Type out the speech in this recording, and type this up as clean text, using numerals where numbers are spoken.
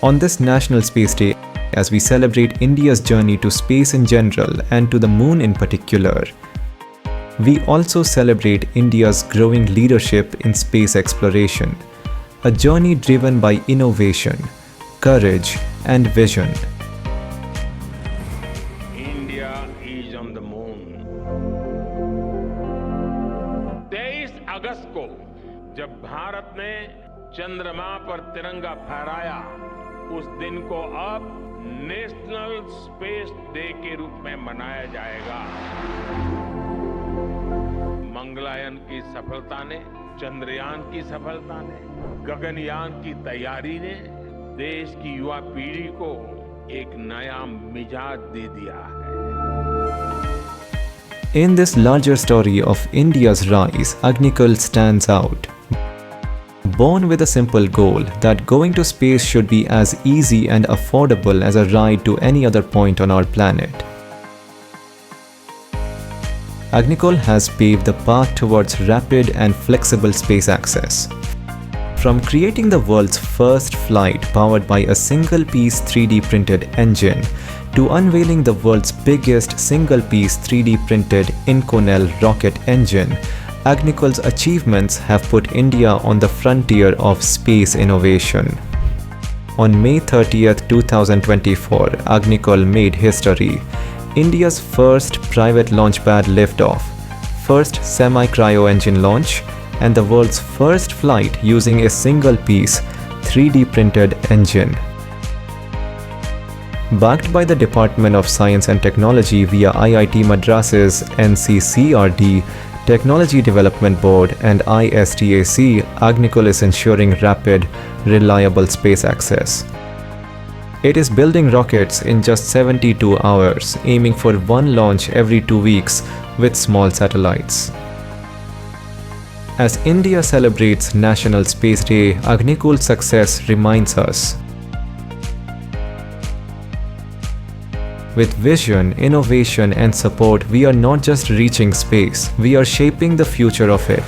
On this National Space Day, as we celebrate India's journey to space in general and to the moon in particular, we also celebrate India's growing leadership in space exploration, a journey driven by innovation, courage, and vision. India is on the moon. 23 अगस्त को जब भारत ने चंद्रमा पर तिरंगा फहराया, उस दिन को अब नेशनल स्पेस डे के रूप में मनाया जाएगा। मंगलयान की सफलता ने, चंद्रयान की सफलता ने, गगनयान की तैयारी ने देश की युवा पीढ़ी को एक नया मिजाज दे दिया है। In this larger story of India's rise, Agnikul stands out. Born with a simple goal that going to space should be as easy and affordable as a ride to any other point on our planet, Agnikul has paved the path towards rapid and flexible space access. From creating the world's first flight powered by a single-piece 3D printed engine to unveiling the world's biggest single-piece 3D printed Inconel rocket engine, Agnikul's achievements have put India on the frontier of space innovation. On May 30th, 2024, Agnikul made history. India's first private launchpad liftoff, first semi-cryo engine launch, and the world's first flight using a single-piece 3D printed engine. Backed by the Department of Science and Technology via IIT Madras' NCCRD, Technology Development Board and I-STAC, Agnikul is ensuring rapid, reliable space access. It is building rockets in just 72 hours, aiming for one launch every 2 weeks with small satellites. As India celebrates National Space Day, Agnikul's success reminds us. With vision, innovation, and support, we are not just reaching space, we are shaping the future of it.